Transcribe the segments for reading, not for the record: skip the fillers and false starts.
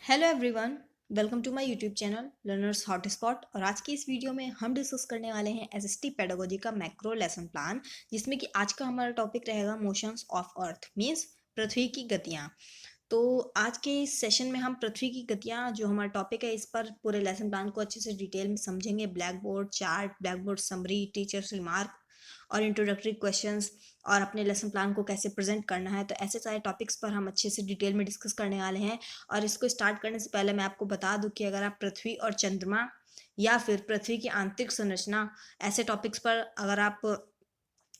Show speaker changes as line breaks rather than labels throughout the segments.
Hello everyone, welcome to my YouTube channel learners hotspot. और आज की इस वीडियो में हम डिस्कस करने वाले हैं एसएसटी पेडागोजी का मैक्रो लेसन प्लान, जिसमें कि आज का हमारा टॉपिक रहेगा मोशंस ऑफ अर्थ मींस पृथ्वी की गतियाँ। तो आज के इस सेशन में हम पृथ्वी की गतियाँ जो हमारा टॉपिक है इस पर पूरे लेसन प्लान को अच्छे से डिटेल में समझेंगे। Black board chart, black board summary, teachers remark और इंट्रोडक्टरी क्वेश्चंस और अपने लेसन प्लान को कैसे प्रेजेंट करना है, तो ऐसे सारे टॉपिक्स पर हम अच्छे से डिटेल में डिस्कस करने वाले हैं। और इसको स्टार्ट करने से पहले मैं आपको बता दूं कि अगर आप पृथ्वी और चंद्रमा या फिर पृथ्वी की आंतरिक संरचना ऐसे टॉपिक्स पर अगर आप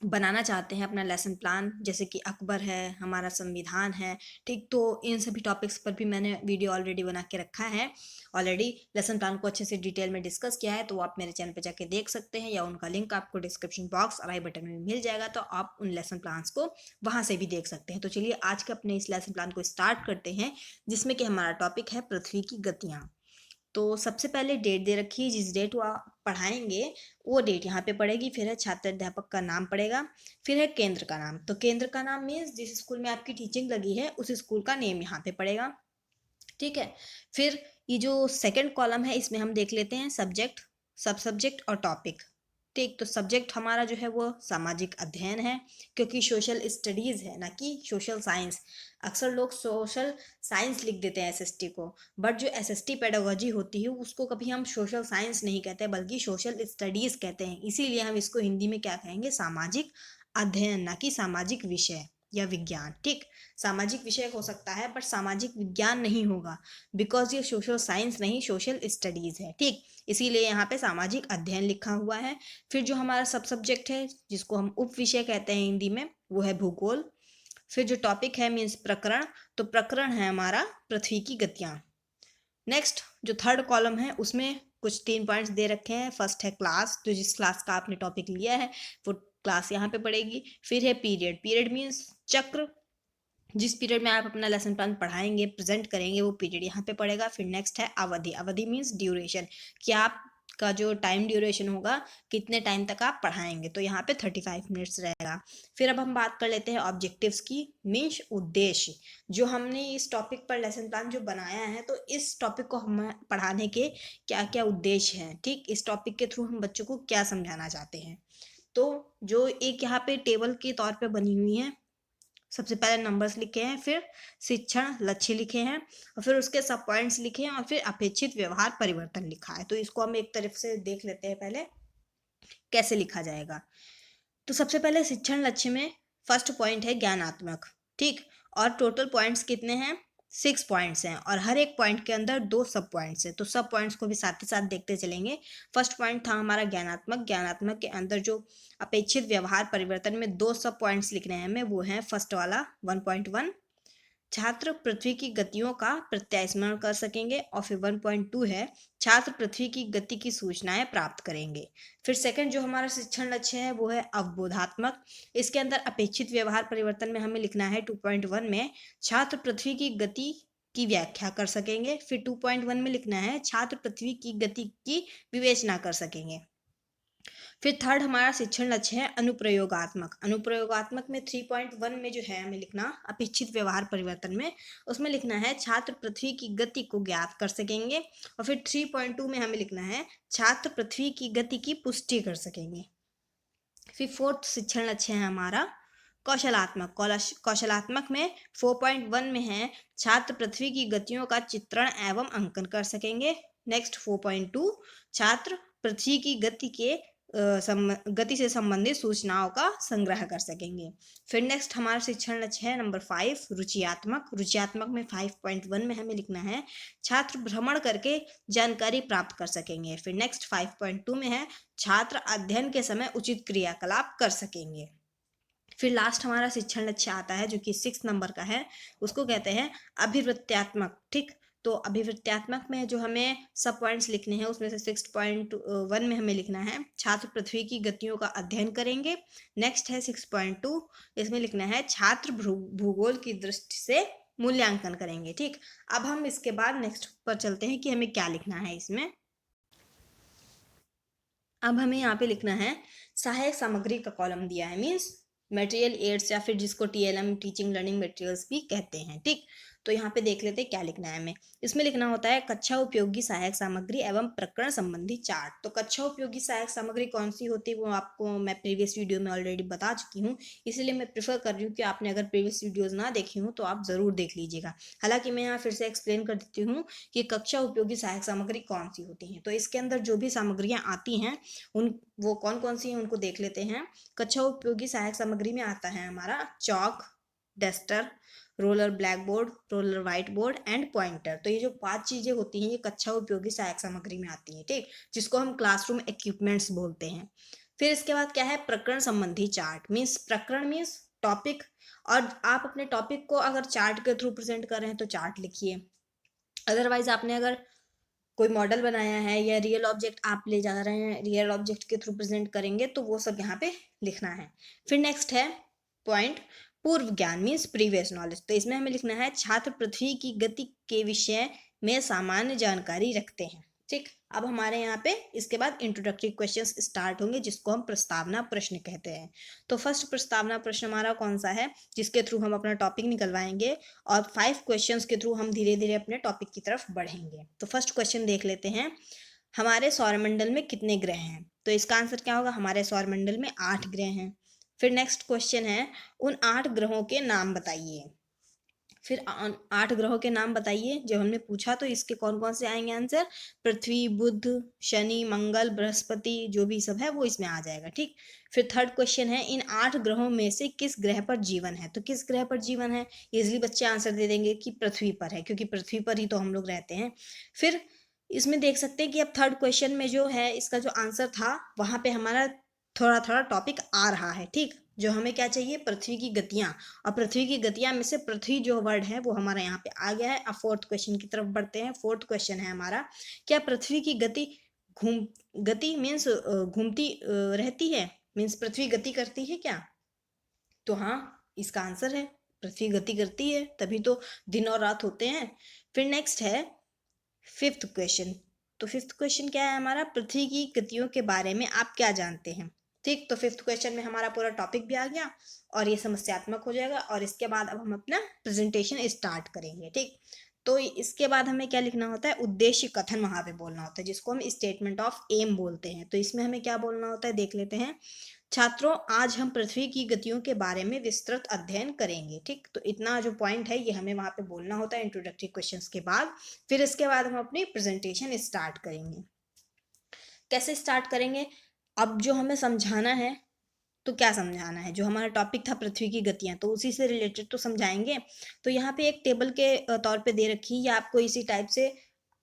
बनाना चाहते हैं अपना लेसन प्लान, जैसे कि अकबर है, हमारा संविधान है, ठीक, तो इन सभी टॉपिक्स पर भी मैंने वीडियो ऑलरेडी बना के रखा है। ऑलरेडी लेसन प्लान को अच्छे से डिटेल में डिस्कस किया है, तो आप मेरे चैनल पे जाके देख सकते हैं या उनका लिंक आपको डिस्क्रिप्शन बॉक्स और आई बटन में मिल जाएगा, तो आप उन लेसन प्लान्स को वहाँ से भी देख सकते हैं। तो चलिए आज के अपने इस लेसन प्लान को स्टार्ट करते हैं, जिसमें कि हमारा टॉपिक है पृथ्वी की गतियाँ। तो सबसे पहले डेट दे रखी है, जिस डेट वो आप पढ़ाएंगे वो डेट यहाँ पे पड़ेगी। फिर है छात्र अध्यापक का नाम पड़ेगा, फिर है केंद्र का नाम। तो केंद्र का नाम मीन्स जिस स्कूल में आपकी टीचिंग लगी है उस स्कूल का नेम यहाँ पे पड़ेगा, ठीक है। फिर ये जो सेकंड कॉलम है इसमें हम देख लेते हैं सब्जेक्ट, सब सब्जेक्ट और टॉपिक, ठीक। तो सब्जेक्ट हमारा जो है वो सामाजिक अध्ययन है, क्योंकि सोशल स्टडीज़ है ना कि सोशल साइंस। अक्सर लोग सोशल साइंस लिख देते हैं एसएसटी को, बट जो एसएसटी पेडागोजी होती है उसको कभी हम सोशल साइंस नहीं कहते बल्कि सोशल स्टडीज़ कहते हैं। इसीलिए हम इसको हिंदी में क्या कहेंगे, सामाजिक अध्ययन, ना कि सामाजिक विषय या विज्ञान, ठीक। सामाजिक विषय हो सकता है बट सामाजिक विज्ञान नहीं होगा, बिकॉज ये सोशल साइंस नहीं, सोशल स्टडीज़ है, ठीक। इसीलिए यहाँ पे सामाजिक अध्ययन लिखा हुआ है। फिर जो हमारा सब सब्जेक्ट है जिसको हम उप विषय कहते हैं हिंदी में, वो है भूगोल। फिर जो टॉपिक है मीन्स प्रकरण, तो प्रकरण है हमारा पृथ्वी की गतियाँ। नेक्स्ट जो थर्ड कॉलम है उसमें कुछ 3 पॉइंट्स दे रखे हैं। फर्स्ट है क्लास, तो जिस क्लास का आपने टॉपिक लिया है वो क्लास यहाँ पे पड़ेगी। फिर है पीरियड, पीरियड मीन्स चक्र, जिस पीरियड में आप अपना लेसन प्लान पढ़ाएंगे, प्रेजेंट करेंगे, वो पीरियड यहाँ पे पड़ेगा। फिर नेक्स्ट है अवधि, अवधि मीन्स ड्यूरेशन, कि आपका जो टाइम ड्यूरेशन होगा कितने टाइम तक आप पढ़ाएंगे, तो यहाँ पे 35 मिनट्स रहेगा। फिर अब हम बात कर लेते हैं ऑब्जेक्टिव्स की, मीन्स उद्देश्य। जो हमने इस टॉपिक पर लेसन प्लान जो बनाया है, तो इस टॉपिक को हम पढ़ाने के क्या क्या उद्देश्य हैं, ठीक, इस टॉपिक के थ्रू हम बच्चों को क्या समझाना चाहते हैं। तो जो एक यहाँ पे टेबल के तौर पे बनी हुई है, सबसे पहले नंबर्स लिखे हैं, फिर शिक्षण लक्ष्य लिखे हैं, और फिर उसके सब पॉइंट्स लिखे हैं, और फिर अपेक्षित व्यवहार परिवर्तन लिखा है। तो इसको हम एक तरफ से देख लेते हैं पहले कैसे लिखा जाएगा। तो सबसे पहले शिक्षण लक्ष्य में फर्स्ट पॉइंट है ज्ञानात्मक, ठीक। और टोटल पॉइंट्स कितने हैं, 6 पॉइंट्स हैं, और हर एक पॉइंट के अंदर 2 सब पॉइंट्स हैं, तो सब पॉइंट्स को भी साथ ही साथ देखते चलेंगे। फर्स्ट पॉइंट था हमारा ज्ञानात्मक, ज्ञानात्मक के अंदर जो अपेक्षित व्यवहार परिवर्तन में 2 सब पॉइंट्स लिखने हैं हमें, वो है फर्स्ट वाला 1.1, छात्र पृथ्वी की गतियों का प्रत्यास्मरण कर सकेंगे। और फिर 1.2 है, छात्र पृथ्वी की गति की सूचनाएं प्राप्त करेंगे। फिर सेकंड जो हमारा शिक्षण लक्ष्य है वो है अवबोधात्मक, इसके अंदर अपेक्षित व्यवहार परिवर्तन में हमें लिखना है 2.1 में, छात्र पृथ्वी की गति की व्याख्या कर सकेंगे। फिर 2.1 में लिखना है छात्र पृथ्वी की गति की विवेचना कर सकेंगे। फिर थर्ड हमारा शिक्षण लक्ष्य है अनुप्रयोगात्मक, अनुप्रयोगात्मक में 3.1 में जो है हमें लिखना अपेक्षित व्यवहार परिवर्तन में, उसमें लिखना है छात्र पृथ्वी की गति को ज्ञात कर सकेंगे। और फिर 3.2 में हमें लिखना है छात्र पृथ्वी की गति की पुष्टि कर सकेंगे। फिर फोर्थ शिक्षण लक्ष्य है हमारा कौशलात्मक, कौशलात्मक में 4.1 में है छात्र पृथ्वी की गतियों का चित्रण एवं अंकन कर सकेंगे। नेक्स्ट 4.2, छात्र पृथ्वी की गति के गति से संबंधित सूचनाओं का संग्रह कर सकेंगे। फिर नेक्स्ट हमारा शिक्षण लक्ष्य है नंबर 5 रुचियात्मक, रुचियात्मक में 5.1 में हमें लिखना है छात्र भ्रमण करके जानकारी प्राप्त कर सकेंगे। फिर नेक्स्ट 5.2 में है छात्र अध्ययन के समय उचित क्रियाकलाप कर सकेंगे। फिर लास्ट हमारा शिक्षण लक्ष्य आता है जो कि 6 नंबर का है, उसको कहते हैं अभिवृत्त्यात्मक, ठीक। तो अभिवृत्त्यात्मक में जो हमें सब पॉइंट्स लिखने हैं उसमें से 6.1 में हमें लिखना है छात्र पृथ्वी की गतियों का अध्ययन करेंगे। नेक्स्ट है 6.2, इसमें लिखना है छात्र भूगोल की दृष्टि से मूल्यांकन करेंगे, ठीक। अब हम इसके बाद नेक्स्ट पर चलते हैं कि हमें क्या लिखना है इसमें। अब हमें यहाँ पे लिखना है सहायक सामग्री का कॉलम दिया है, मीन्स मटेरियल एड्स, या फिर जिसको टीएलएम टीचिंग लर्निंग मटेरियल्स भी कहते हैं, ठीक। तो यहाँ पे देख लेते हैं क्या लिखना है हमें। इसमें लिखना होता है कक्षा उपयोगी सहायक सामग्री एवं प्रकरण संबंधी चार्ट। तो कक्षा उपयोगी सहायक सामग्री कौन सी होती है वो आपको मैं प्रीवियस वीडियो में ऑलरेडी बता चुकी हूँ, इसलिए मैं प्रेफर कर रही हूँ कि आपने अगर प्रीवियस वीडियोज ना देखी हूँ तो आप ज़रूर देख लीजिएगा। हालांकि मैं यहाँ फिर से एक्सप्लेन कर देती हूँ कि कक्षा उपयोगी सहायक सामग्री कौन सी होती हैं। तो इसके अंदर जो भी सामग्रियाँ आती हैं वो कौन कौन सी हैं उनको देख लेते हैं। कक्षा उपयोगी सहायक सामग्री में आता है हमारा chalk, duster, roller black board, roller white board and pointer. तो ये जो 5 चीजें होती हैं ये कक्षा उपयोगी सहायक सामग्री में आती हैं, ठीक, जिसको हम क्लासरूम इक्विपमेंट्स बोलते हैं। फिर इसके बाद क्या है, प्रकरण संबंधी चार्ट। मीन्स प्रकरण मीन्स टॉपिक, और आप अपने टॉपिक को अगर चार्ट के थ्रू प्रेजेंट कर रहे हैं तो चार्ट लिखिए। अदरवाइज आपने अगर कोई मॉडल बनाया है या रियल ऑब्जेक्ट आप ले जा रहे हैं, रियल ऑब्जेक्ट के थ्रू प्रेजेंट करेंगे तो वो सब यहाँ पे लिखना है। फिर नेक्स्ट है पॉइंट पूर्व ज्ञान मीन्स प्रीवियस नॉलेज। तो इसमें हमें लिखना है छात्र पृथ्वी की गति के विषय में सामान्य जानकारी रखते हैं, ठीक। अब हमारे यहाँ पे इसके बाद इंट्रोडक्टरी क्वेश्चंस स्टार्ट होंगे जिसको हम प्रस्तावना प्रश्न कहते हैं। तो फर्स्ट प्रस्तावना प्रश्न हमारा कौन सा है, जिसके थ्रू हम अपना टॉपिक निकलवाएंगे और 5 क्वेश्चंस के थ्रू हम धीरे धीरे अपने टॉपिक की तरफ बढ़ेंगे। तो फर्स्ट क्वेश्चन देख लेते हैं, हमारे सौरमंडल में कितने ग्रह हैं। तो इसका आंसर क्या होगा, हमारे सौरमंडल में 8 ग्रह हैं। फिर नेक्स्ट क्वेश्चन है, उन 8 ग्रहों के नाम बताइए। फिर 8 ग्रहों के नाम बताइए जब हमने पूछा तो इसके कौन कौन से आएंगे आंसर, पृथ्वी, बुध, शनि, मंगल, बृहस्पति, जो भी सब है वो इसमें आ जाएगा, ठीक। फिर थर्ड क्वेश्चन है, इन 8 ग्रहों में से किस ग्रह पर जीवन है। तो किस ग्रह पर जीवन है, इजली बच्चे आंसर दे देंगे कि पृथ्वी पर है, क्योंकि पृथ्वी पर ही तो हम लोग रहते हैं। फिर इसमें देख सकते हैं कि अब थर्ड क्वेश्चन में जो है इसका जो आंसर था वहां पे हमारा थोड़ा थोड़ा टॉपिक आ रहा है, ठीक। जो हमें क्या चाहिए, पृथ्वी की गतियां, और पृथ्वी की गतियां में से पृथ्वी जो वर्ड है वो हमारा यहाँ पे आ गया है। अब फोर्थ क्वेश्चन की तरफ बढ़ते हैं। फोर्थ क्वेश्चन है हमारा, क्या पृथ्वी की गति मीन्स घूमती रहती है, मीन्स पृथ्वी गति करती है क्या। तो हाँ, इसका आंसर है पृथ्वी गति करती है, तभी तो दिन और रात होते हैं। फिर नेक्स्ट है फिफ्थ क्वेश्चन। तो फिफ्थ क्वेश्चन क्या है हमारा, पृथ्वी की गतियों के बारे में आप क्या जानते हैं, ठीक। तो फिफ्थ क्वेश्चन में हमारा पूरा टॉपिक भी आ गया और ये समस्यात्मक हो जाएगा। और इसके बाद अब हम अपना प्रेजेंटेशन स्टार्ट करेंगे, ठीक। तो इसके बाद हमें क्या लिखना होता है, उद्देश्य कथन वहां पे बोलना होता है, जिसको हम स्टेटमेंट ऑफ एम बोलते हैं। तो इसमें हमें क्या बोलना होता है देख लेते हैं, छात्रों आज हम पृथ्वी की गतियों के बारे में विस्तृत अध्ययन करेंगे, ठीक। तो इतना जो पॉइंट है ये हमें वहां पे बोलना होता है इंट्रोडक्टरी क्वेश्चंस के बाद। फिर इसके बाद हम अपनी प्रेजेंटेशन स्टार्ट करेंगे। कैसे स्टार्ट करेंगे, अब जो हमें समझाना है तो क्या समझाना है, जो हमारा टॉपिक था पृथ्वी की गतियां, तो उसी से रिलेटेड तो समझाएंगे। तो यहाँ पे एक टेबल के तौर पे दे रखी है, या आपको इसी टाइप से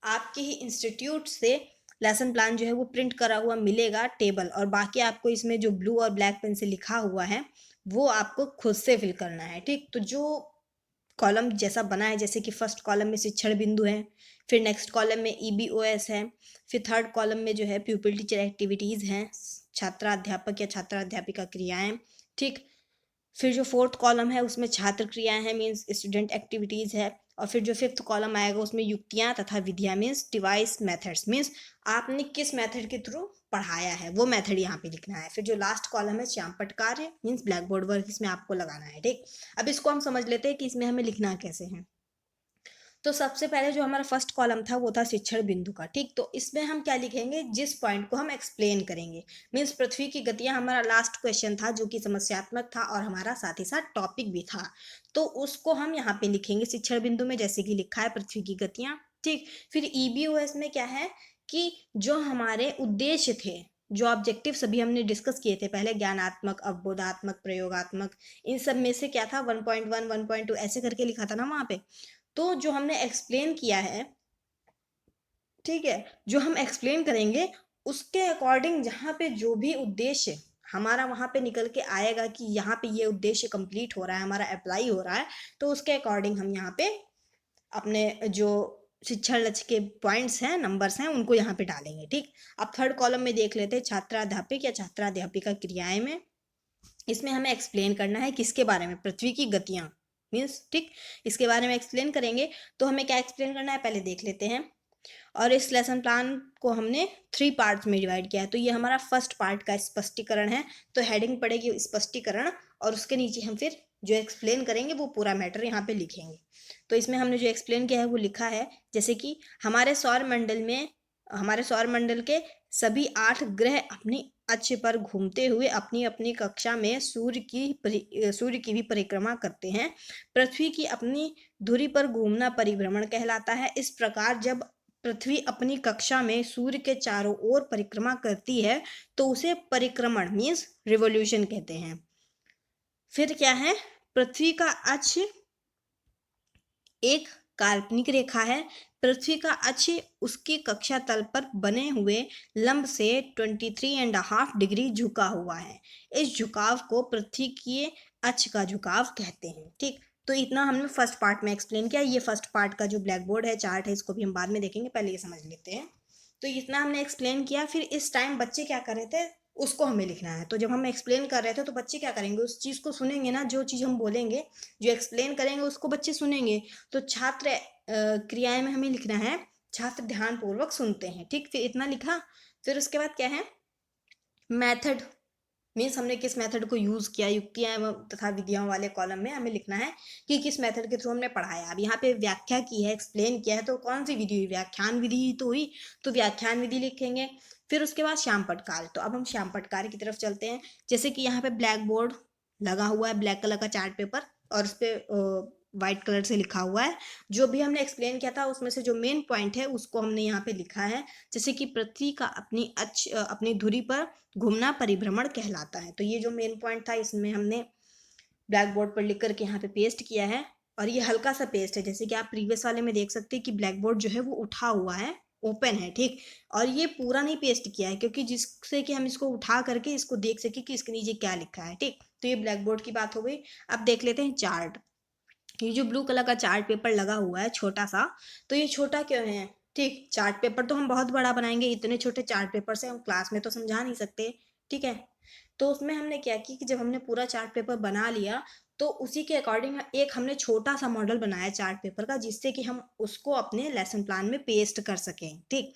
आपके ही इंस्टीट्यूट से लेसन प्लान जो है वो प्रिंट करा हुआ मिलेगा टेबल, और बाकी आपको इसमें जो ब्लू और ब्लैक पेन से लिखा हुआ है वो आपको खुद से फिल करना है, ठीक। तो जो कॉलम जैसा बना है, जैसे कि फर्स्ट कॉलम में शिक्षण बिंदु है, फिर नेक्स्ट कॉलम में EBOS है, फिर थर्ड कॉलम में जो है प्यूपिल टीचर एक्टिविटीज़ हैं, छात्राध्यापक या छात्राध्यापिका क्रियाएं, ठीक। फिर जो फोर्थ कॉलम है उसमें छात्र क्रियाएं हैं, मीन्स स्टूडेंट एक्टिविटीज़ है। और फिर जो फिफ्थ कॉलम आएगा उसमें युक्तियां तथा विधियां, मीन्स डिवाइस मेथड्स, मीन्स आपने किस मेथड के थ्रू पढ़ाया है वो मेथड यहाँ पे लिखना है। फिर जो लास्ट कॉलम है श्यामपट्ट कार्य, मीन्स ब्लैक बोर्ड वर्क, इसमें आपको लगाना है, ठीक। अब इसको हम समझ लेते हैं कि इसमें हमें लिखना कैसे है। तो सबसे पहले जो हमारा फर्स्ट कॉलम था वो था शिक्षण बिंदु का, ठीक। तो इसमें हम क्या लिखेंगे, जिस पॉइंट को हम एक्सप्लेन करेंगे, मीन्स पृथ्वी की गतियां हमारा लास्ट क्वेश्चन था जो कि समस्यात्मक था और हमारा साथ ही साथ टॉपिक भी था। तो उसको हम यहाँ पे लिखेंगे शिक्षण बिंदु में, जैसे कि लिखा है पृथ्वी की गतियां, ठीक। फिर EBOS में क्या है कि जो हमारे उद्देश्य थे, जो ऑब्जेक्टिव सभी हमने डिस्कस किए थे पहले, ज्ञानात्मक, अवबोधात्मक, प्रयोगात्मक, इन सब में से क्या था 1.1 1.2 ऐसे करके लिखा था ना वहाँ पे। तो जो हमने एक्सप्लेन किया है, ठीक है, जो हम एक्सप्लेन करेंगे उसके अकॉर्डिंग जहाँ पे जो भी उद्देश्य हमारा वहाँ पे निकल के आएगा कि यहाँ पे ये उद्देश्य कंप्लीट हो रहा है, हमारा अप्लाई हो रहा है, तो उसके अकॉर्डिंग हम यहाँ पे अपने जो शिक्षण लक्ष्य के पॉइंट्स हैं, नंबर्स हैं, उनको यहाँ पे डालेंगे, ठीक। अब थर्ड कॉलम में देख लेते हैं छात्राध्यापक या छात्राध्यापिका क्रियाएं में। इसमें हमें एक्सप्लेन करना है किसके बारे में, पृथ्वी की गतियां, मीन्स, ठीक। इसके बारे में एक्सप्लेन करेंगे। तो हमें क्या एक्सप्लेन करना है पहले देख लेते हैं। और इस लेसन प्लान को हमने 3 पार्ट्स में डिवाइड किया है। तो ये हमारा फर्स्ट पार्ट का स्पष्टीकरण है, तो हेडिंग पड़ेगी स्पष्टीकरण, और उसके नीचे हम फिर जो एक्सप्लेन करेंगे वो पूरा मैटर यहाँ पे लिखेंगे। तो इसमें हमने जो एक्सप्लेन किया है वो लिखा है, जैसे कि हमारे सौर मंडल के सभी 8 ग्रह अपनी अक्ष पर घूमते हुए अपनी अपनी कक्षा में सूर्य की भी परिक्रमा करते हैं। पृथ्वी की अपनी धुरी पर घूमना परिभ्रमण कहलाता है। इस प्रकार जब पृथ्वी अपनी कक्षा में सूर्य के चारों ओर परिक्रमा करती है तो उसे परिक्रमण मीन्स रिवॉल्यूशन कहते हैं। फिर क्या है, पृथ्वी का अक्ष एक काल्पनिक रेखा है। पृथ्वी का अक्ष उसकी कक्षा तल पर बने हुए लंब से 23.5 डिग्री झुका हुआ है। इस झुकाव को पृथ्वी के अक्ष का झुकाव कहते हैं। ठीक, तो इतना हमने फर्स्ट पार्ट में एक्सप्लेन किया। ये फर्स्ट पार्ट का जो ब्लैक बोर्ड है, चार्ट है, इसको भी हम बाद में देखेंगे, पहले ये समझ लेते हैं। तो इतना हमने एक्सप्लेन किया। फिर इस टाइम बच्चे क्या कर रहे थे उसको हमें लिखना है। तो जब हम एक्सप्लेन कर रहे थे तो बच्चे क्या करेंगे, उस चीज़ को सुनेंगे ना, जो चीज़ हम बोलेंगे, जो एक्सप्लेन करेंगे उसको बच्चे सुनेंगे। तो छात्र क्रियाएं में हमें लिखना है छात्र ध्यान पूर्वक सुनते हैं। ठीक, फिर इतना लिखा। फिर उसके बाद क्या है, मेथड मीन्स हमने किस मेथड को यूज़ किया, युक्तियां तथा विधियों वाले कॉलम में हमें लिखना है कि किस मेथड के थ्रू हमने पढ़ाया। अब यहाँ पे व्याख्या की है, एक्सप्लेन किया है, तो कौन सी विधि हुई, व्याख्यान विधि ही तो हुई, तो व्याख्यान विधि लिखेंगे। फिर उसके बाद श्यामपट्ट कार्य। तो अब हम श्यामपट्ट कार्य की तरफ चलते हैं। जैसे कि यहाँ पे ब्लैक बोर्ड लगा हुआ है, ब्लैक कलर का चार्ट पेपर, और उस पर वाइट कलर से लिखा हुआ है। जो भी हमने एक्सप्लेन किया था उसमें से जो मेन पॉइंट है उसको हमने यहाँ पे लिखा है। जैसे कि पृथ्वी का अपनी धुरी पर घूमना परिभ्रमण कहलाता है। तो ये जो मेन पॉइंट था इसमें हमने ब्लैक बोर्ड पर लिख करके यहाँ पे पेस्ट किया है। और ये हल्का सा पेस्ट है, जैसे कि आप प्रीवियस वाले में देख सकते हैं कि ब्लैक बोर्ड जो है वो उठा हुआ है, ओपन है। ठीक, और ये पूरा नहीं पेस्ट किया है क्योंकि जिससे कि हम इसको उठा करके इसको देख सके कि इसके नीचे क्या लिखा है। ठीक, तो ये ब्लैक बोर्ड की बात हो गई। अब देख लेते हैं चार्ट। ये जो ब्लू कलर का चार्ट पेपर लगा हुआ है छोटा सा, तो ये छोटा क्यों है? ठीक, चार्ट पेपर तो हम बहुत बड़ा बनाएंगे, इतने छोटे चार्ट पेपर से हम क्लास में तो समझा नहीं सकते। ठीक है, तो उसमें हमने क्या किया कि जब हमने पूरा चार्ट पेपर बना लिया तो उसी के अकॉर्डिंग एक हमने छोटा सा मॉडल बनाया चार्ट पेपर का, जिससे कि हम उसको अपने लेसन प्लान में पेस्ट कर सकें। ठीक,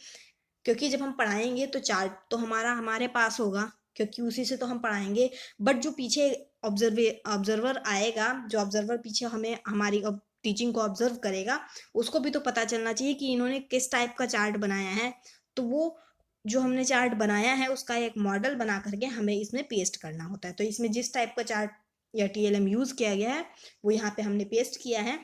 क्योंकि जब हम पढ़ाएंगे तो चार्ट तो हमारे पास होगा, क्योंकि उसी से तो हम पढ़ाएंगे। बट जो पीछे ऑब्जर्वर आएगा, जो ऑब्जर्वर पीछे हमें हमारी टीचिंग को ऑब्जर्व करेगा, उसको भी तो पता चलना चाहिए कि इन्होंने किस टाइप का चार्ट बनाया है। तो वो जो हमने चार्ट बनाया है उसका एक मॉडल बना करके हमें इसमें पेस्ट करना होता है। तो इसमें जिस टाइप का चार्ट या टीएलएम यूज़ किया गया है वो यहाँ पे हमने पेस्ट किया है।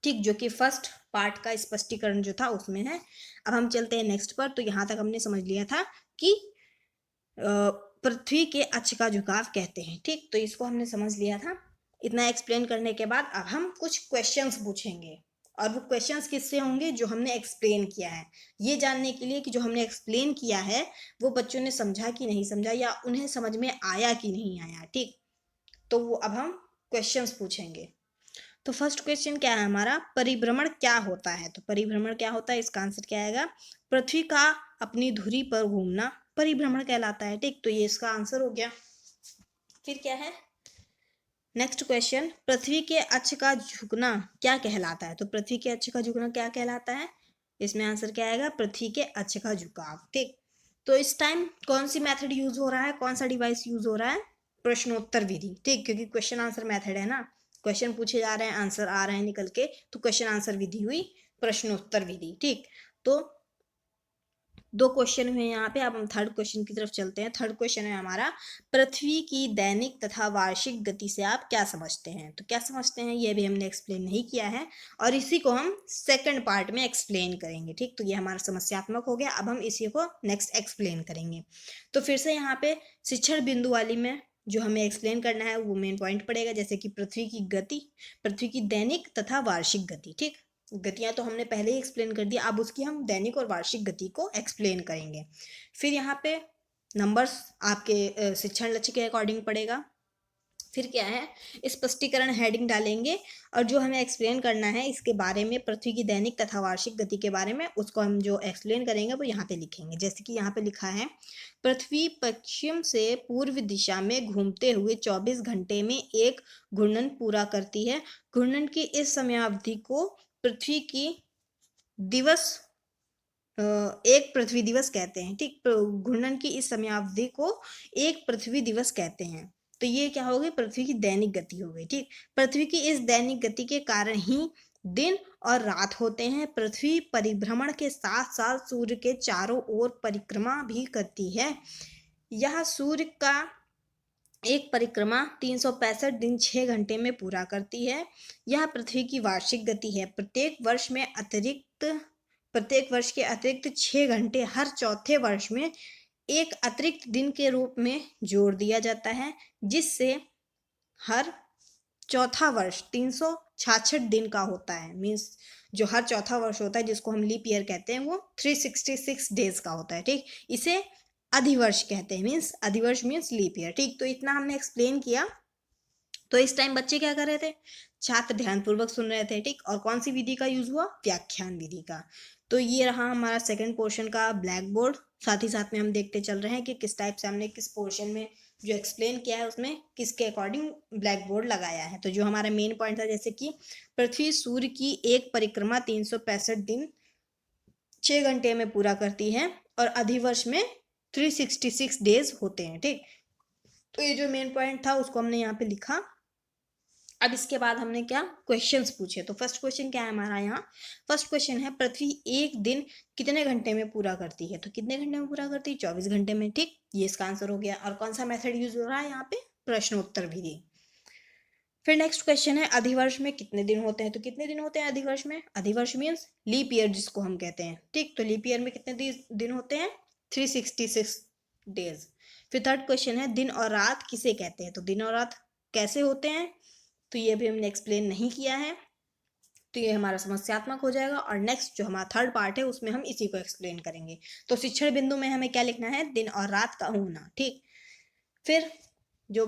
ठीक, जो कि फर्स्ट पार्ट का स्पष्टीकरण जो था उसमें है। अब हम चलते हैं नेक्स्ट पर। तो यहाँ तक हमने समझ लिया था कि पृथ्वी के अक्ष का झुकाव कहते हैं। ठीक, तो इसको हमने समझ लिया था। इतना एक्सप्लेन करने के बाद अब हम कुछ क्वेश्चंस पूछेंगे, और वो क्वेश्चंस किससे होंगे, जो हमने एक्सप्लेन किया है, ये जानने के लिए कि जो हमने एक्सप्लेन किया है वो बच्चों ने समझा कि नहीं समझा, या उन्हें समझ में आया कि नहीं आया। ठीक, तो वो अब हम क्वेश्चंस पूछेंगे। तो फर्स्ट क्वेश्चन क्या है हमारा, परिभ्रमण क्या होता है? तो परिभ्रमण क्या होता है, इसका आंसर क्या आएगा, पृथ्वी का अपनी धुरी पर घूमना परिभ्रमण कहलाता है। ठीक, तो ये इसका आंसर हो गया। फिर क्या है नेक्स्ट क्वेश्चन, पृथ्वी के अक्ष का झुकना क्या कहलाता है? तो पृथ्वी के अक्ष का झुकना क्या कहलाता है, इसमें आंसर क्या आएगा, पृथ्वी के अक्ष का झुकाव। ठीक, तो इस टाइम कौन सी मेथड यूज हो रहा है, कौन सा डिवाइस यूज हो रहा है, प्रश्नोत्तर विधि। ठीक, क्योंकि क्वेश्चन आंसर मेथड है ना, क्वेश्चन पूछे जा रहे हैं, आंसर आ रहे हैं निकल के, तो क्वेश्चन आंसर विधि हुई प्रश्नोत्तर विधि। ठीक, तो दो क्वेश्चन हुए यहाँ पे। अब हम थर्ड क्वेश्चन की तरफ चलते हैं। थर्ड क्वेश्चन है हमारा, पृथ्वी की दैनिक तथा वार्षिक गति से आप क्या समझते हैं? तो क्या समझते हैं ये भी हमने एक्सप्लेन नहीं किया है, और इसी को हम सेकंड पार्ट में एक्सप्लेन करेंगे। ठीक, तो ये हमारा समस्यात्मक हो गया। अब हम इसी को नेक्स्ट एक्सप्लेन करेंगे। तो फिर से यहाँ पे शिक्षण बिंदु वाली में जो हमें एक्सप्लेन करना है वो मेन पॉइंट पड़ेगा, जैसे कि पृथ्वी की गति, पृथ्वी की दैनिक तथा वार्षिक गति। ठीक, गतियां तो हमने पहले ही एक्सप्लेन कर दिया, अब उसकी हम दैनिक और वार्षिक गति को एक्सप्लेन करेंगे। फिर यहाँ पे नंबर्स आपके शिक्षण लक्ष्य के अकॉर्डिंग पड़ेगा। फिर क्या है, स्पष्टीकरण हेडिंग डालेंगे, और जो हमें एक्सप्लेन करना है इसके बारे में, पृथ्वी की दैनिक तथा वार्षिक गति के बारे में, उसको हम जो एक्सप्लेन करेंगे वो यहाँ पे लिखेंगे। जैसे कि यहाँ पे लिखा है, पृथ्वी पश्चिम से पूर्व दिशा में घूमते हुए 24 घंटे में एक घूर्णन पूरा करती है। घूर्णन की इस समयावधि को पृथ्वी की दिवस एक पृथ्वी दिवस कहते हैं। ठीक, घूर्णन की इस समयावधि को एक पृथ्वी दिवस कहते हैं। तो ये क्या हो गई, पृथ्वी की दैनिक गति हो गई। ठीक, पृथ्वी की इस दैनिक गति के कारण ही दिन और रात होते हैं। पृथ्वी परिभ्रमण के साथ साथ सूर्य के चारों ओर परिक्रमा भी करती है। यह सूर्य का एक परिक्रमा 365 दिन 6 घंटे में पूरा करती है। यह पृथ्वी की वार्षिक गति है। प्रत्येक वर्ष के अतिरिक्त 6 घंटे हर चौथे वर्ष में एक अतिरिक्त दिन के रूप में जोड़ दिया जाता है, जिससे हर चौथा वर्ष 366 दिन का होता है। मीन्स जो हर चौथा वर्ष होता है, जिसको हम लीप ईयर कहते हैं, वो 366 डेज का होता है। ठीक, इसे अधिवर्ष कहते हैं। मीन्स अधिवर्ष मीन्स लीप ईयर। ठीक, तो इतना हमने एक्सप्लेन किया। तो इस टाइम बच्चे क्या कर रहे थे, छात्र ध्यानपूर्वक सुन रहे थे। ठीक, और कौन सी विधि का यूज हुआ, व्याख्यान विधि का। तो ये रहा हमारा सेकंड पोर्शन का ब्लैक बोर्ड। साथ ही साथ में हम देखते चल रहे हैं कि किस टाइप से हमने किस पोर्शन में जो एक्सप्लेन किया है उसमें किसके अकॉर्डिंग ब्लैक बोर्ड लगाया है। तो जो हमारा मेन पॉइंट था, जैसे कि पृथ्वी सूर्य की एक परिक्रमा 365 दिन 6 घंटे में पूरा करती है और अधिवर्ष में 366 डेज होते हैं। ठीक, तो ये जो मेन पॉइंट था उसको हमने यहाँ पे लिखा। अब इसके बाद हमने क्या क्वेश्चंस पूछे। तो फर्स्ट क्वेश्चन क्या है हमारा यहाँ, फर्स्ट क्वेश्चन है पृथ्वी एक दिन कितने घंटे में पूरा करती है। तो कितने घंटे में पूरा करती है, 24 घंटे में। ठीक, ये इसका आंसर हो गया। और कौन सा मेथड यूज हो रहा है यहाँ पे, प्रश्नोत्तर विधि। फिर नेक्स्ट क्वेश्चन है अधिवर्ष में कितने दिन होते हैं। तो कितने दिन होते हैं अधिवर्ष में, अधिवर्ष मीन्स लीप ईयर जिसको हम कहते हैं। ठीक, तो लीप ईयर में कितने दिन होते हैं, 366 डेज। फिर थर्ड क्वेश्चन है दिन और रात किसे कहते हैं। तो दिन और रात कैसे होते हैं, तो ये भी हमने एक्सप्लेन नहीं किया है, तो ये हमारा समस्यात्मक हो जाएगा। और नेक्स्ट जो हमारा थर्ड पार्ट है उसमें हम इसी को एक्सप्लेन करेंगे। तो शिक्षण बिंदु में हमें क्या लिखना है, दिन और रात का होना। ठीक, फिर जो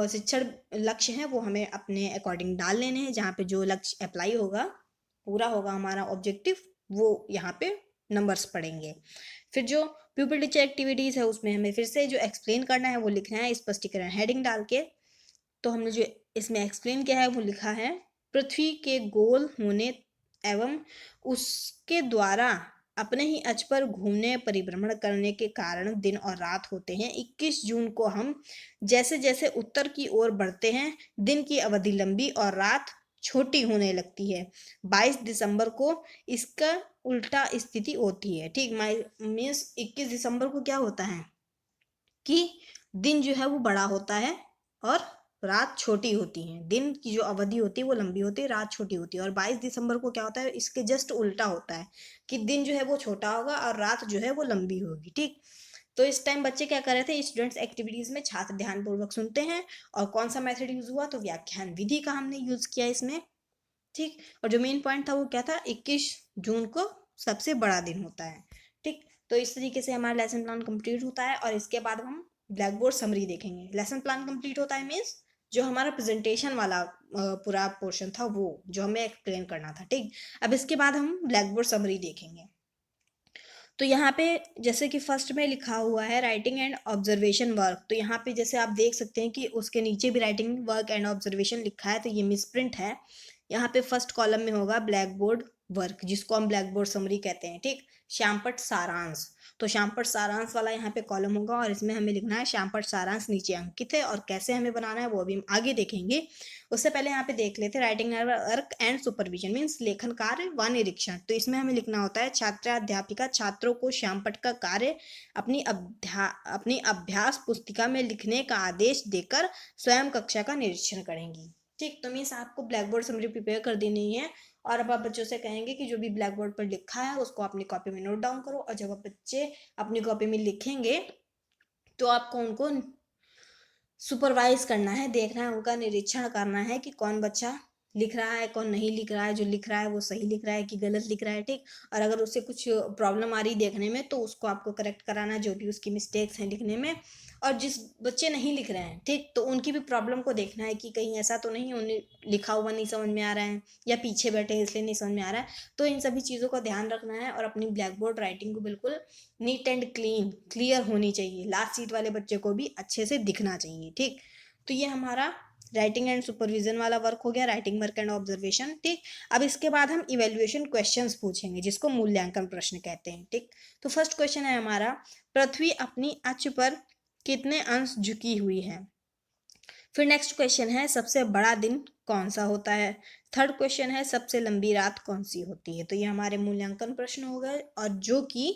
शिक्षण लक्ष्य है वो हमें अपने अकॉर्डिंग डाल लेने हैं। जहाँ पे जो लक्ष्य अप्लाई होगा, पूरा होगा हमारा ऑब्जेक्टिव, वो यहाँ पे नंबर्स पड़ेंगे। फिर जो प्यूपिल टीचर एक्टिविटीज़ है उसमें हमें फिर से जो एक्सप्लेन करना है वो लिखना है स्पष्टीकरण हेडिंग डाल के। तो हमने जो इसमें एक्सप्लेन किया है वो लिखा है, पृथ्वी के गोल होने एवं उसके द्वारा अपने ही अक्ष पर घूमने परिभ्रमण करने के कारण दिन और रात होते हैं। 21 जून को हम जैसे जैसे उत्तर की ओर बढ़ते हैं दिन की अवधि लंबी और रात छोटी होने लगती है। 22 दिसंबर को इसका उल्टा स्थिति होती है। ठीक, मीन्स 21 दिसंबर को क्या होता है कि दिन जो है वो बड़ा होता है और रात छोटी होती है। दिन की जो अवधि होती है वो लंबी होती है, रात छोटी होती है। और 22 दिसंबर को क्या होता है, इसके जस्ट उल्टा होता है कि दिन जो है वो छोटा होगा और रात जो है वो लंबी होगी। ठीक, तो इस टाइम बच्चे क्या कर रहे थे, स्टूडेंट्स एक्टिविटीज में छात्र ध्यानपूर्वक सुनते हैं। और कौन सा मेथड यूज हुआ, तो व्याख्यान विधि का हमने यूज किया इसमें। ठीक, और जो मेन पॉइंट था वो क्या था, 21 जून को सबसे बड़ा दिन होता है। ठीक, तो इस तरीके से हमारा लेसन प्लान कंप्लीट होता है। और इसके बाद हम ब्लैक बोर्ड समरी देखेंगे। लेसन प्लान कंप्लीट होता है मीन्स जो हमारा प्रेजेंटेशन वाला पूरा पोर्शन था वो जो हमें एक्सप्लेन करना था। ठीक, अब इसके बाद हम ब्लैक बोर्ड समरी देखेंगे। तो यहाँ पे जैसे कि फर्स्ट में लिखा हुआ है राइटिंग एंड ऑब्जर्वेशन वर्क। तो यहाँ पे जैसे आप देख सकते हैं कि उसके नीचे भी राइटिंग वर्क एंड ऑब्जर्वेशन लिखा है, तो ये मिसप्रिंट है। यहाँ पे फर्स्ट कॉलम में होगा ब्लैक बोर्ड वर्क, जिसको हम ब्लैक बोर्ड समरी कहते हैं। ठीक, श्यामपट्ट सारांश। तो श्यामपट्ट सारांश वाला यहाँ पे कॉलम होगा और इसमें हमें लिखना है श्यामपट्ट सारांश नीचे अंकित है। और कैसे हमें बनाना है वो अभी हम आगे देखेंगे। उससे पहले यहाँ पे देख लेते हैं writing work and supervision means लेखन कार्य व निरीक्षण। तो इसमें हमें लिखना होता है छात्र अध्यापिका छात्रों को श्यामपट्ट का कार्य अपनी अभ्यास पुस्तिका में लिखने का आदेश देकर स्वयं कक्षा का निरीक्षण करेंगी। ठीक, तो मीन्स आपको ब्लैक बोर्ड समरी प्रिपेयर कर देनी है। और अब आप बच्चों से कहेंगे कि जो भी ब्लैक बोर्ड पर लिखा है उसको अपनी कॉपी में नोट डाउन करो। और जब आप बच्चे अपनी कॉपी में लिखेंगे तो आपको उनको सुपरवाइज करना है, देखना है, उनका निरीक्षण करना है कि कौन बच्चा लिख रहा है, कौन नहीं लिख रहा है, जो लिख रहा है वो सही लिख रहा है कि गलत लिख रहा है। ठीक, और अगर उससे कुछ प्रॉब्लम आ रही देखने में तो उसको आपको करेक्ट कराना है, जो भी उसकी मिस्टेक्स हैं लिखने में। और जिस बच्चे नहीं लिख रहे हैं, ठीक, तो उनकी भी प्रॉब्लम को देखना है कि कहीं ऐसा तो नहीं उन्हें लिखा हुआ नहीं समझ में आ रहा है या पीछे बैठे हैं इसलिए नहीं समझ में आ रहा है। तो इन सभी चीज़ों का ध्यान रखना है और अपनी ब्लैक बोर्ड राइटिंग को बिल्कुल नीट एंड क्लियर होनी चाहिए। लास्ट सीट वाले बच्चे को भी अच्छे से दिखना चाहिए। ठीक, तो ये हमारा राइटिंग एंड सुपरविजन वाला वर्क हो गया, राइटिंग वर्क एंड ऑब्जर्वेशन। ठीक, अब इसके बाद हम इवेल्युएशन क्वेश्चंस पूछेंगे जिसको मूल्यांकन प्रश्न कहते हैं। ठीक, तो फर्स्ट क्वेश्चन है हमारा, पृथ्वी अपनी अक्ष पर कितने अंश झुकी हुई है। फिर नेक्स्ट क्वेश्चन है सबसे बड़ा दिन कौन सा होता है। थर्ड क्वेश्चन है सबसे लंबी रात कौन सी होती है। तो ये हमारे मूल्यांकन प्रश्न हो गए और जो कि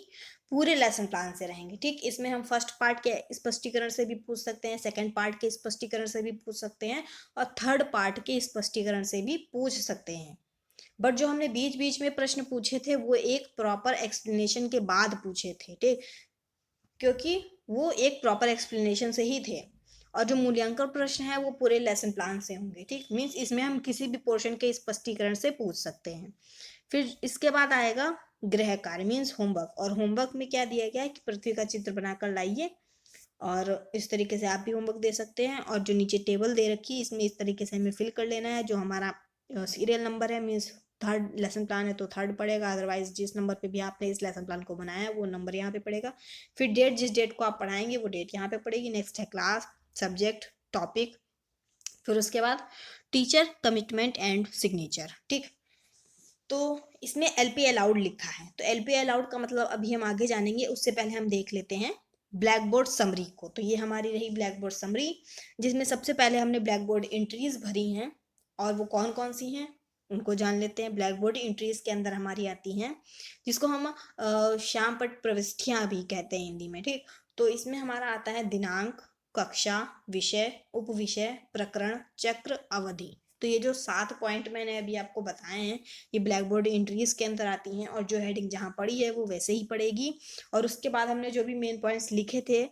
पूरे लेसन प्लान से रहेंगे। ठीक, इसमें हम फर्स्ट पार्ट के स्पष्टीकरण से भी पूछ सकते हैं, सेकंड पार्ट के स्पष्टीकरण से भी पूछ सकते हैं और थर्ड पार्ट के स्पष्टीकरण से भी पूछ सकते हैं। बट जो हमने बीच बीच में प्रश्न पूछे थे वो एक प्रॉपर एक्सप्लेनेशन के बाद पूछे थे। ठीक, क्योंकि वो एक प्रॉपर एक्सप्लेनेशन से ही थे। और जो मूल्यांकन प्रश्न है वो पूरे लेसन प्लान से होंगे। ठीक, मीन्स इसमें हम किसी भी पोर्शन के स्पष्टीकरण से पूछ सकते हैं। फिर इसके बाद आएगा गृह कार्य मीन्स होमवर्क। और होमवर्क में क्या दिया गया है कि पृथ्वी का चित्र बनाकर लाइए, और इस तरीके से आप भी होमवर्क दे सकते हैं। और जो नीचे टेबल दे रखी है इसमें इस तरीके से हमें फिल कर लेना है। जो हमारा सीरियल नंबर है मीन्स थर्ड लेसन प्लान है तो थर्ड पड़ेगा, अदरवाइज जिस नंबर पे भी आपने इस लेसन प्लान को बनाया है वो नंबर यहाँ पे पड़ेगा। फिर डेट, जिस डेट को आप पढ़ाएंगे वो डेट यहाँ पे पड़ेगी। नेक्स्ट है क्लास, सब्जेक्ट, टॉपिक। फिर उसके बाद टीचर, कमिटमेंट एंड सिग्नेचर। ठीक, तो इसमें एलपी अलाउड लिखा है। तो एलपी अलाउड का मतलब अभी हम आगे जानेंगे, उससे पहले हम देख लेते हैं ब्लैक बोर्ड समरी को। तो ये हमारी रही ब्लैक बोर्ड समरी, जिसमें सबसे पहले हमने ब्लैक बोर्ड एंट्रीज भरी हैं और वो कौन कौन सी हैं उनको जान लेते हैं। ब्लैक बोर्ड एंट्रीज के अंदर हमारी आती हैं जिसको हम श्यामपट्ट प्रविष्टियां भी कहते हैं हिंदी में। ठीक, तो इसमें हमारा आता है दिनांक, कक्षा, विषय, उपविषय, प्रकरण, चक्र, अवधि। तो ये जो 7 पॉइंट मैंने अभी आपको बताए हैं ये ब्लैक बोर्ड एंट्रीज के अंदर आती हैं और जो हेडिंग जहाँ पड़ी है वो वैसे ही पड़ेगी। और उसके बाद हमने जो भी मेन पॉइंट्स लिखे थे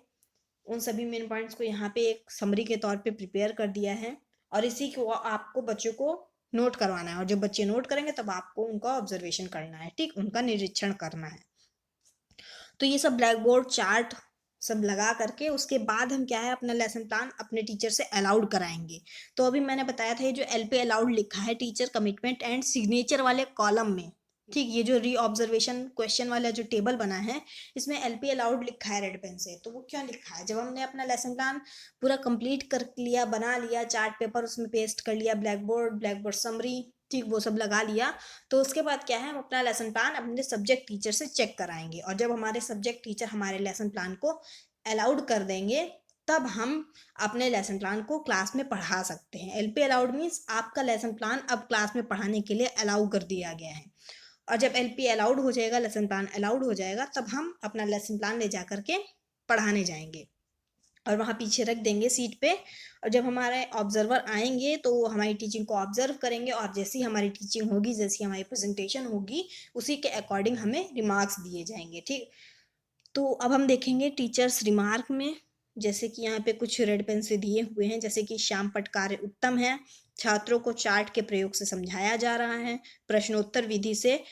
उन सभी मेन पॉइंट्स को यहाँ पे एक समरी के तौर पे प्रिपेयर कर दिया है और इसी को आपको बच्चों को नोट करवाना है। और जब बच्चे नोट करेंगे तब आपको उनका ऑब्जर्वेशन करना है। ठीक, उनका निरीक्षण करना है। तो ये सब ब्लैक बोर्ड चार्ट सब लगा करके उसके बाद हम क्या है अपना लेसन प्लान अपने टीचर से अलाउड कराएंगे। तो अभी मैंने बताया था ये जो एलपी अलाउड लिखा है टीचर, कमिटमेंट एंड सिग्नेचर वाले कॉलम में। ठीक, ये जो री ऑब्जर्वेशन क्वेश्चन वाला जो टेबल बना है इसमें एलपी अलाउड लिखा है रेड पेन से। तो वो क्यों लिखा है, जब हमने अपना लेसन प्लान पूरा कंप्लीट कर लिया, बना लिया, चार्ट पेपर उसमें पेस्ट कर लिया, ब्लैक बोर्ड समरी, ठीक, वो सब लगा लिया, तो उसके बाद क्या है हम अपना लेसन प्लान अपने सब्जेक्ट टीचर से चेक कराएंगे। और जब हमारे सब्जेक्ट टीचर हमारे लेसन प्लान को अलाउड कर देंगे तब हम अपने लेसन प्लान को क्लास में पढ़ा सकते हैं। एलपी अलाउड मीन्स आपका लेसन प्लान अब क्लास में पढ़ाने के लिए अलाउ कर दिया गया है। और जब एलपी अलाउड हो जाएगा, लेसन प्लान अलाउड हो जाएगा, तब हम अपना लेसन प्लान ले जा करके पढ़ाने जाएंगे और वहाँ पीछे रख देंगे सीट पे। और जब हमारे ऑब्जर्वर आएंगे तो वो हमारी टीचिंग को ऑब्जर्व करेंगे और जैसी हमारी टीचिंग होगी, जैसी हमारी प्रेजेंटेशन होगी, उसी के अकॉर्डिंग हमें रिमार्क्स दिए जाएंगे। ठीक, तो अब हम देखेंगे टीचर्स रिमार्क में, जैसे कि यहाँ पे कुछ रेड पेन से दिए हुए हैं, जैसे कि श्यामपट्ट कार्य उत्तम है, छात्रों को चार्ट के प्रयोग से समझाया जा रहा है, प्रश्नोत्तर विधि से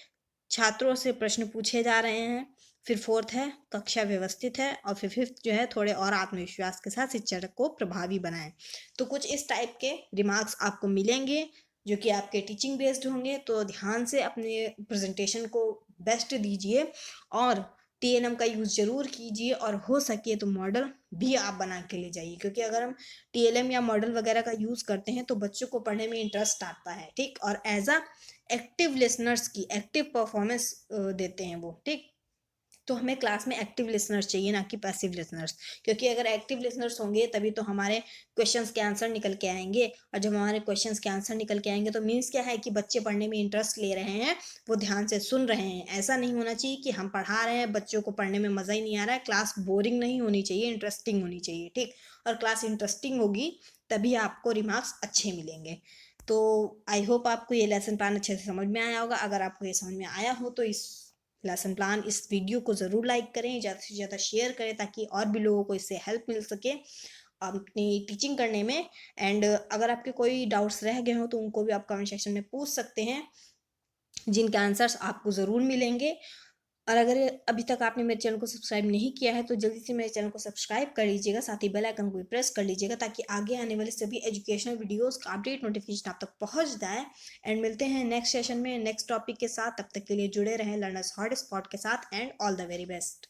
छात्रों से प्रश्न पूछे जा रहे हैं। फिर फोर्थ है कक्षा व्यवस्थित है। और फिर फिफ्थ जो है थोड़े और आत्मविश्वास के साथ शिक्षक को प्रभावी बनाएं। तो कुछ इस टाइप के रिमार्क्स आपको मिलेंगे जो कि आपके टीचिंग बेस्ड होंगे। तो ध्यान से अपने प्रेजेंटेशन को बेस्ट दीजिए और टीएनएम का यूज़ जरूर कीजिए और हो सके तो मॉडल भी आप बना के ले जाइए, क्योंकि अगर हम टीएलएम या मॉडल वगैरह का यूज़ करते हैं तो बच्चों को पढ़ने में इंटरेस्ट आता है। ठीक, और एज अ एक्टिव लिसनर्स की एक्टिव परफॉर्मेंस देते हैं वो। ठीक, तो हमें क्लास में एक्टिव लिसनर्स चाहिए ना कि पैसिव लिसनर्स, क्योंकि अगर एक्टिव लिसनर्स होंगे तभी तो हमारे क्वेश्चंस के आंसर निकल के आएंगे। और जब हमारे क्वेश्चंस के आंसर निकल के आएंगे तो मीन्स क्या है कि बच्चे पढ़ने में इंटरेस्ट ले रहे हैं, वो ध्यान से सुन रहे हैं। ऐसा नहीं होना चाहिए कि हम पढ़ा रहे हैं बच्चों को पढ़ने में मज़ा ही नहीं आ रहा है। क्लास बोरिंग नहीं होनी चाहिए, इंटरेस्टिंग होनी चाहिए। ठीक, और क्लास इंटरेस्टिंग होगी तभी आपको रिमार्क्स अच्छे मिलेंगे। तो आई होप आपको ये लेसन प्लान अच्छे से समझ में आया होगा। अगर आपको ये समझ में आया हो तो इस लेसन प्लान, इस वीडियो को ज़रूर लाइक करें, ज़्यादा से ज़्यादा शेयर करें ताकि और भी लोगों को इससे हेल्प मिल सके अपनी टीचिंग करने में। एंड अगर आपके कोई डाउट्स रह गए हो तो उनको भी आप कमेंट सेक्शन में पूछ सकते हैं, जिनके आंसर्स आपको ज़रूर मिलेंगे। और अगर अभी तक आपने मेरे चैनल को सब्सक्राइब नहीं किया है तो जल्दी से मेरे चैनल को सब्सक्राइब कर लीजिएगा, साथ ही बेल आइकन को भी प्रेस कर लीजिएगा ताकि आगे आने वाले सभी एजुकेशनल वीडियोस का अपडेट नोटिफिकेशन आप तक पहुंच जाए। एंड मिलते हैं नेक्स्ट सेशन में नेक्स्ट टॉपिक के साथ। तब तक के लिए जुड़े रहें लर्नर्स हॉटस्पॉट के साथ and all the very best.